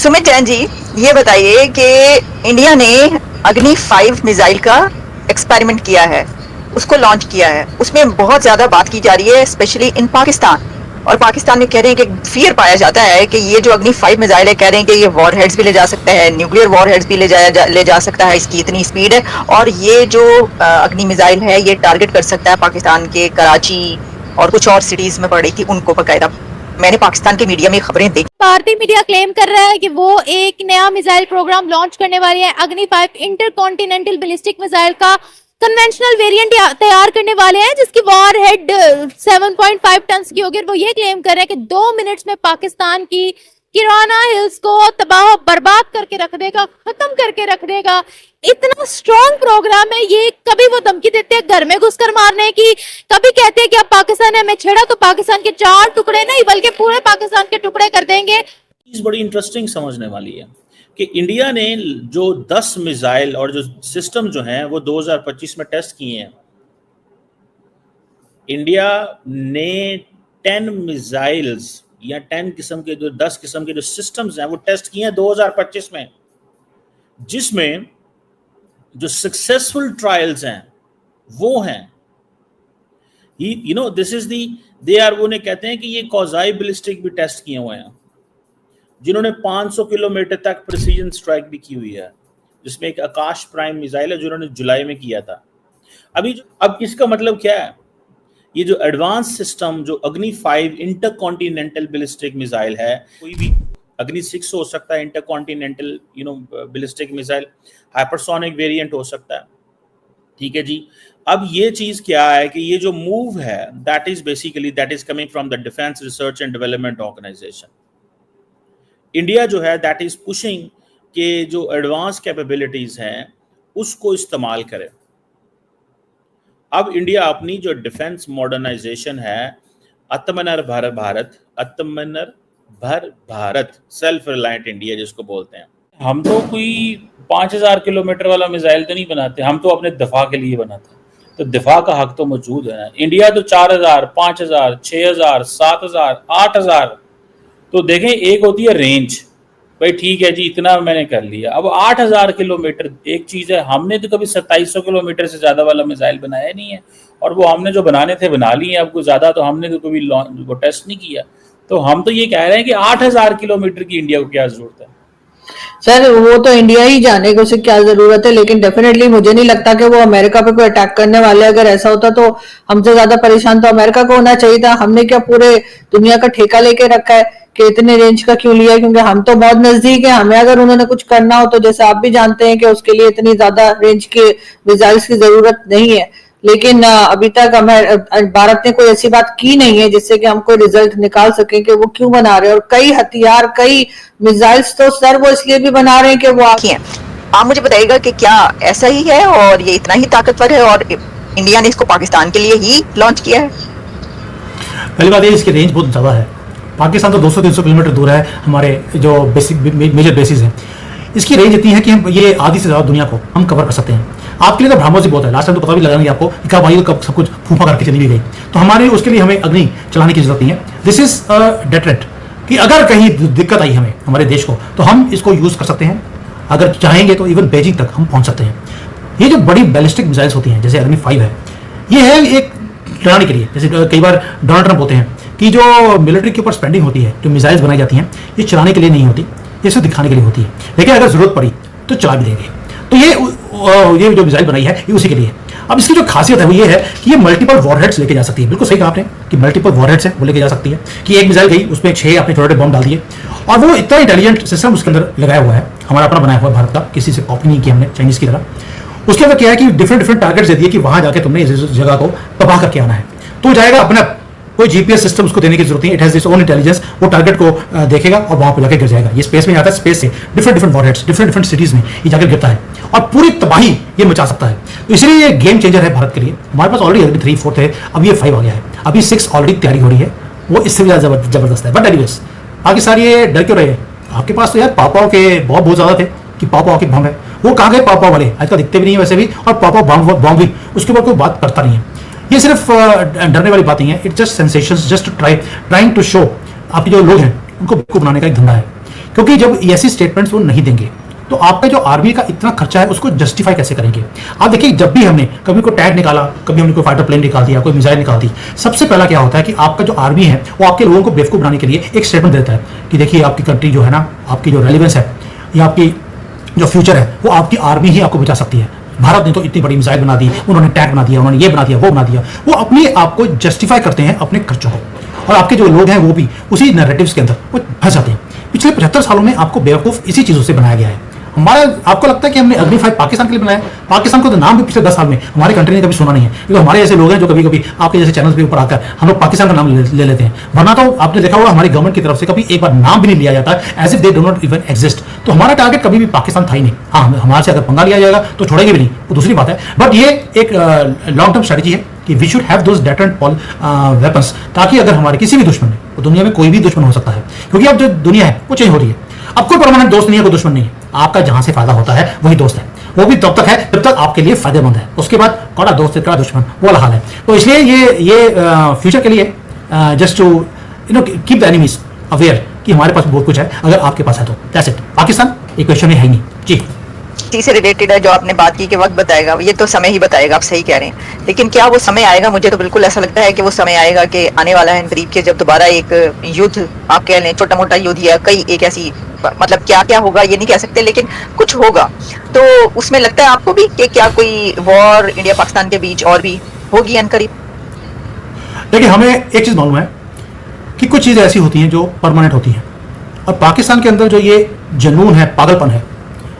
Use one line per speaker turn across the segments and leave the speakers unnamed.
सुमित जैन जी, ये बताइए कि इंडिया ने अग्नि 5 मिसाइल का एक्सपेरिमेंट किया है, उसको लॉन्च किया है। उसमें बहुत ज्यादा बात की जा रही है, स्पेशली इन पाकिस्तान। और पाकिस्तान में कह रहे हैं कि फियर पाया जाता है कि ये जो अग्नि 5 मिसाइल है, कह रहे हैं कि ये वॉर हेड्स भी ले जा सकता है, न्यूक्लियर वॉर हेड्स भी ले जा सकता है, इसकी इतनी स्पीड है। और ये जो अग्नि मिसाइल है, ये टारगेट कर सकता है पाकिस्तान के कराची और कुछ और सिटीज में पड़ी थी उनको बकायदा। मैंने पाकिस्तान के मीडिया में खबरें देखी।
भारतीय मीडिया क्लेम कर रहा है कि वो एक नया मिसाइल प्रोग्राम लॉन्च करने वाली है। अग्नि 5 इंटरकॉन्टिनेंटल बैलिस्टिक मिसाइल का कन्वेंशनल वेरिएंट तैयार करने वाले हैं, जिसकी वॉर हेड 7.5 टन की होगी। वो ये क्लेम कर रहे हैं कि 2 मिनट्स में पाकिस्तान की किराना हिल्स को तबाह बर्बाद करके रख देगा, खत्म करके रख देगा। इतना स्ट्रॉन्ग प्रोग्राम है ये। कभी वो धमकी देते हैं घर में घुसकर मारने की, कभी कहते हैं कि अब पाकिस्तान ने हमें छेड़ा तो पाकिस्तान के 4 टुकड़े नहीं बल्कि पूरे पाकिस्तान के टुकड़े कर देंगे।
चीज बड़ी इंटरेस्टिंग समझने वाली है कि इंडिया ने जो 10 मिसाइल और जो सिस्टम जो हैं वो 2025 में टेस्ट किए हैं। इंडिया ने 10 मिसाइल्स या 10 किस्म के जो 10 किस्म के जो सिस्टम्स हैं वो टेस्ट किए हैं 2025 में, जिसमें जो सक्सेसफुल ट्रायल्स हैं वो हैं दिस इज दे आर, वो कहते हैं कि ये कौजाई बैलिस्टिक भी टेस्ट किए हुए हैं, जिन्होंने 500 किलोमीटर तक प्रिसीजन स्ट्राइक भी की हुई है, जिसमें एक आकाश प्राइम मिसाइल है जिन्होंने जुलाई में किया था। अब इसका मतलब क्या है? ये जो एडवांस सिस्टम जो अग्नि 5 इंटरकॉन्टिनेंटल बैलिस्टिक मिसाइल है, कोई भी अग्नि 6 हो सकता है, intercontinental ballistic missile, hypersonic variant हो सकता है। ठीक है जी। अब ये चीज क्या है कि ये जो मूव है that is coming from the defence research and development organisation. India जो है दैट इज पुशिंग के जो एडवांस कैपेबिलिटीज हैं उसको इस्तेमाल करे। अब इंडिया अपनी जो डिफेंस मॉडर्नाइजेशन है, आत्मनिर्भर भारत सेल्फ रिलायंट इंडिया जिसको बोलते हैं, हम तो कोई 5000 किलोमीटर वाला मिसाइल तो नहीं बनाते, हम तो अपने दफा के लिए बनाते हैं। तो दिफा का हक तो मौजूद है ना। इंडिया तो 4000, 5000, 6000, 7000, 8000, तो देखें एक होती है रेंज, भाई ठीक है जी इतना मैंने कर लिया। अब 8000 किलोमीटर एक चीज है। हमने तो कभी 2700 किलोमीटर से ज्यादा वाला मिसाइल बनाया नहीं है, और वो हमने जो बनाने थे बना लिए। अब कोई ज्यादा तो हमने तो कभी वो टेस्ट नहीं किया। तो हम तो ये कह रहे हैं कि 8000 किलोमीटर की इंडिया को क्या जरूरत है।
सर वो तो इंडिया ही जाने को, उसे क्या जरूरत है, लेकिन डेफिनेटली मुझे नहीं लगता कि वो अमेरिका पे कोई अटैक करने वाले। अगर ऐसा होता तो हमसे ज्यादा परेशान तो अमेरिका को होना चाहिए था। हमने क्या पूरे दुनिया का ठेका लेके रखा है कि इतने रेंज का क्यों लिया? क्योंकि हम तो बहुत नजदीक है। हमें अगर उन्होंने कुछ करना हो तो जैसे आप भी जानते हैं कि उसके लिए इतनी ज्यादा रेंज के मिसाइल्स की जरूरत नहीं है। लेकिन अभी तक भारत ने कोई ऐसी बात की नहीं है जिससे कि हम कोई रिजल्ट निकाल सकें कि वो क्यों बना रहे हैं। और कई हथियार, कई मिसाइल्स तो सर वो इसलिए भी बना रहे हैं कि वो
हैं। आप मुझे बताइएगा कि क्या ऐसा ही है और ये इतना ही ताकतवर है और इंडिया ने इसको पाकिस्तान के लिए ही लॉन्च किया है?
पहली बात ये, इसकी रेंज बहुत ज्यादा है। पाकिस्तान तो 200-300 किलोमीटर दूर है हमारे जो बेसिक मेजर बेसिस हैं। इसकी रेंज इतनी है कि हम ये आधी से ज्यादा दुनिया को हम कवर कर सकते हैं। आपके लिए तो भ्रामोसी बहुत है। लास्ट टाइम तो पता भी लगा नहीं आपको कि कब आई कब सब कुछ फूफा करके चली भी गई। तो हमारे उसके लिए हमें अग्नि चलाने की जरूरत नहीं है। दिस इज डेटरेंट कि अगर कहीं दिक्कत आई हमें हमारे देश को तो हम इसको यूज कर सकते हैं। अगर चाहेंगे तो इवन बेजिंग तक हम पहुंच सकते हैं। ये जो बड़ी बैलिस्टिक मिसाइल्स होती हैं जैसे अग्नि 5 है, ये है एक चलाने के लिए। जैसे कई बार डोनाल्ड ट्रंप होते हैं कि जो मिलिट्री के ऊपर स्पेंडिंग होती है, जो मिसाइल्स बनाई जाती हैं, ये चलाने के लिए नहीं होती, ये सिर्फ दिखाने के लिए होती है। लेकिन अगर जरूरत पड़ी तो चला भी देंगे। तो ये जो मिसाइल बनाई है ये उसी के लिए। अब इसकी जो खासियत है वो ये है कि ये मल्टीपल वॉरहेड्स लेके जा सकती है। बिल्कुल सही कहा आपने कि मल्टीपल वॉरहेड्स है वो लेके जा सकती है। कि एक मिसाइल गई उसमें 6 अपने छोटे बॉम्ब डाल दिए, और वो इतना इंटेलिजेंट सिस्टम उसके अंदर लगाया हुआ है, हमारा अपना बनाया हुआ है भारत का, किसी से कॉपी नहीं किया हमने चाइनीज की तरह। उसके अंदर क्या है कि डिफरेंट टारगेट्स दे दिए कि वहां जाके तुमने इस जगह को तबाह करके आना है। तो जाएगा अपना, कोई जीपीएस सिस्टम उसको देने की जरूरत नहीं। It has its own intelligence. वो टारगेट को देखेगा और वहां पे जाके गिर जाएगा। ये स्पेस में आता है, स्पेस से डिफरेंट वॉरहेड्स डिफरेंट सिटीज में ये जाकर गिरता है और पूरी तबाही ये मचा सकता है। तो इसलिए ये गेम चेंजर है भारत के लिए। हमारे पास ऑलरेडी 3, 4 है, अब ये 5 आ गया है। अभी 6 ऑलरेडी तैयारी हो रही है, वो इससे भी ज्यादा जबरदस्त है। बट एनीवेज पाकिस्तान ये डर क्यों रहे? आपके पास तो यार पापाओं के बहुत ज्यादा थे कि पापाओं के बम है। वो कहाँ गए पापा वाले? आजकल दिखते भी नहीं है वैसे भी, और पापा बम भी उसके ऊपर कोई बात करता नहीं है। ये सिर्फ डरने वाली बात नहीं है। It's just sensations, just trying to show. आपके जो लोग हैं उनको बेवकूफ बनाने का एक धंधा है क्योंकि जब ऐसी स्टेटमेंट्स वो नहीं देंगे तो आपका जो आर्मी का इतना खर्चा है उसको जस्टिफाई कैसे करेंगे। आप देखिए, जब भी हमने कभी कोई टैंक निकाला, कभी हमने कोई फाइटर प्लेन निकाल दिया, कोई मिसाइल निकाल दी, सबसे पहला क्या होता है कि आपका जो आर्मी है वो आपके लोगों को बेवकूफ बनाने के लिए एक स्टेटमेंट देता है कि देखिए आपकी कंट्री जो है ना, आपकी जो रेलिवेंस है या आपकी जो फ्यूचर है वो आपकी आर्मी ही आपको बचा सकती है। भारत ने तो इतनी बड़ी मिसाइल बना दी, उन्होंने टैंक बना दिया, उन्होंने ये बना दिया, वो बना दिया। वो अपने आप को जस्टिफाई करते हैं अपने खर्चों को, और आपके जो लोग हैं वो भी उसी नैरेटिव्स के अंदर वो फंस जाते हैं। पिछले 75 सालों में आपको बेवकूफ इसी चीजों से बनाया गया है। हमारा आपको लगता है कि हमने अग्नि 5 पाकिस्तान के लिए बनाया? पाकिस्तान को तो नाम भी पिछले 10 साल में हमारी कंट्री ने कभी सुना नहीं है, क्योंकि हमारे ऐसे लोग हैं जो कभी कभी आपके जैसे चैनल्स के ऊपर आकर हम लोग पाकिस्तान का नाम ले लेते हैं। वरना तो आपने देखा होगा हमारी गवर्नमेंट की तरफ से कभी एक बार नाम भी नहीं लिया जाता, as if they do not even exist. तो हमारा टारगेट कभी भी पाकिस्तान था ही नहीं। हाँ, हमारे से अगर पंगा लिया जाएगा तो छोड़ेंगे भी नहीं, वो दूसरी बात है। बट ये एक लॉन्ग टर्म स्ट्रेटेजी है कि we should have those deterrent weapons, ताकि अगर हमारे किसी भी दुश्मन ने, तो दुनिया में कोई भी दुश्मन हो सकता है, क्योंकि अब जो दुनिया है वो चेंज हो रही है। अब कोई परमानेंट दोस्त नहीं है, कोई दुश्मन नहीं है। आपका जहां से फायदा होता है वही दोस्त है, वो भी तब तक है जब तक आपके लिए फायदेमंद है। उसके बाद कड़ा दोस्त कड़ा दुश्मन वो वाला हाल है। तो इसलिए ये फ्यूचर के लिए just to keep the enemies aware कि हमारे पास बहुत कुछ है, अगर आपके पास है तो दैट्स इट। पाकिस्तान एक क्वेश्चन ही है नहीं जी।
इसी से रिलेटेड है जो आपने बात की कि वक्त बताएगा, ये तो समय ही बताएगा, आप सही कह रहे हैं। लेकिन क्या वो समय आएगा? मुझे तो बिल्कुल ऐसा लगता है कि वो समय आएगा कि आने वाला है करीब के, जब दोबारा एक युद्ध, आप कह लें छोटा मोटा युद्ध या कई एक ऐसी, मतलब क्या क्या होगा ये नहीं कह सकते, लेकिन कुछ होगा। तो उसमें लगता है आपको भी कि क्या कोई वॉर इंडिया पाकिस्तान के बीच और भी होगी अनकरीब?
देखिए, हमें एक चीज मालूम है कि कुछ चीजें ऐसी होती हैं जो परमानेंट होती हैं, और पाकिस्तान के अंदर जो ये जुनून है, पागलपन है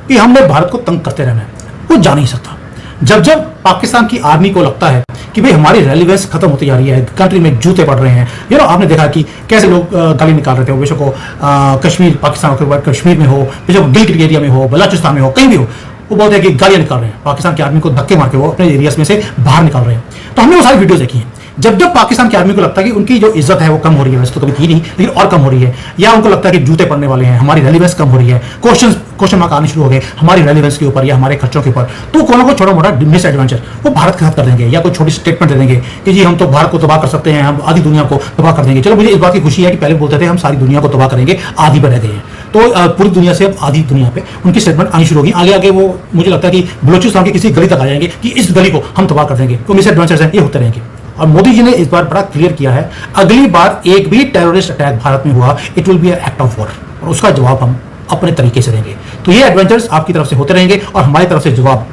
कि हमने भारत को तंग करते रहना है, वो जा नहीं सकता। जब जब पाकिस्तान की आर्मी को लगता है कि भाई हमारी रेलिवेंस खत्म होती जा रही है, कंट्री में जूते पड़ रहे हैं, आपने देखा कि कैसे लोग गाली निकाल रहे थे, बेशक को कश्मीर, पाकिस्तान के बाद कश्मीर में हो, बेशक गिलगित एरिया में हो, बलूचिस्तान में हो, कहीं भी हो, वो बोलते हैं कि गालियां निकाल रहे हैं, पाकिस्तान की आर्मी को धक्के मार के वो अपने एरियाज में से बाहर निकाल रहे हैं। तो हमने वो सारी वीडियोज देखी हैं। जब जब पाकिस्तान की आर्मी को लगता है कि उनकी जो इज्जत है वो कम हो रही है, वैसे तो कभी थी नहीं लेकिन और कम हो रही है, या उनको लगता है कि जूते पड़ने वाले हैं, हमारी रेलिवेंस कम हो रही है, क्वेश्चन मार्क आने शुरू हो गए हमारी रेलिवेंस के ऊपर या हमारे खर्चों के ऊपर, तो कोई ना कोई छोटा मोटा मिस एडवेंचर वो भारत के साथ कर देंगे, या कोई छोटी स्टेटमेंट दे देंगे कि जी हम तो भारत को तबाह कर सकते हैं, हम आधी दुनिया को तबाह कर देंगे। चलो, मुझे इस बात की खुशी है कि पहले बोलते थे हम सारी दुनिया को तबाह करेंगे, आधी पर रह गए हैं, तो पूरी दुनिया से अब आधी दुनिया पे उनकी स्टेटमेंट आनी शुरू होगी। आगे आगे वो मुझे लगता है कि बलूचिस्तान की किसी गली तक आ जाएंगे कि इस गली को हम तबाह कर देंगे, तो मिस एडवेंचर्स हैं ये होते रहेंगे। और मोदी जी ने इस बार बड़ा क्लियर किया है, अगली बार एक भी टेररिस्ट अटैक भारत में हुआ, it will be an act of war, और उसका जवाब हम अपने तरीके से देंगे। तो ये एडवेंचर्स आपकी तरफ से होते रहेंगे और हमारी तरफ से जवाब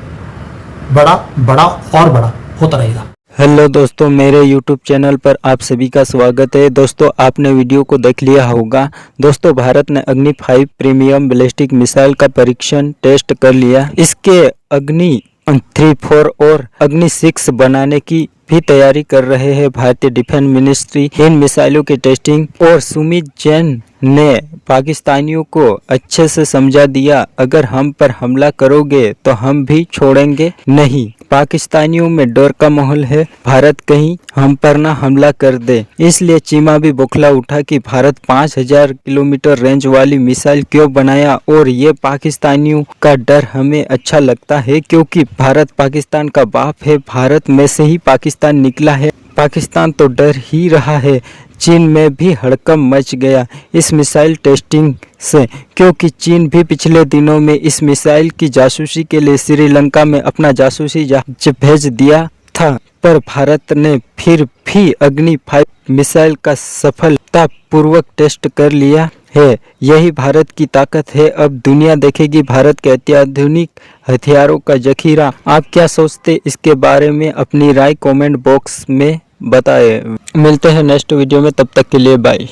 बड़ा बड़ा और बड़ा होता रहेगा।
हेलो दोस्तों, मेरे YouTube चैनल पर आप सभी का स्वागत है। दोस्तों, आपने वीडियो को देख लिया होगा। दोस्तों, भारत ने अग्नि 5 प्रीमियम बैलिस्टिक मिसाइल का परीक्षण टेस्ट कर लिया। इसके अग्नि 3, 4 और अग्नि 6 बनाने की भी तैयारी कर रहे हैं भारतीय डिफेंस मिनिस्ट्री। इन मिसाइलों की टेस्टिंग और सुमित जैन ने पाकिस्तानियों को अच्छे से समझा दिया, अगर हम पर हमला करोगे तो हम भी छोड़ेंगे नहीं। पाकिस्तानियों में डर का माहौल है, भारत कहीं हम पर ना हमला कर दे, इसलिए चीमा भी बौखला उठा कि भारत 5000 किलोमीटर रेंज वाली मिसाइल क्यों बनाया। और ये पाकिस्तानियों का डर हमें अच्छा लगता है, क्योंकि भारत पाकिस्तान का बाप है, भारत में से ही पाकिस्तान निकला है। पाकिस्तान तो डर ही रहा है। चीन में भी हड़कंप मच गया इस मिसाइल टेस्टिंग से, क्योंकि चीन भी पिछले दिनों में इस मिसाइल की जासूसी के लिए श्रीलंका में अपना जासूसी जहाज भेज दिया था। पर भारत ने फिर भी अग्नि 5 मिसाइल का सफलतापूर्वक टेस्ट कर लिया है। यही भारत की ताकत है। अब दुनिया देखेगी भारत के अत्याधुनिक हथियारों का जखीरा। आप क्या सोचते इसके बारे में अपनी राय कमेंट बॉक्स में बताएं। मिलते हैं नेक्स्ट वीडियो में, तब तक के लिए बाय।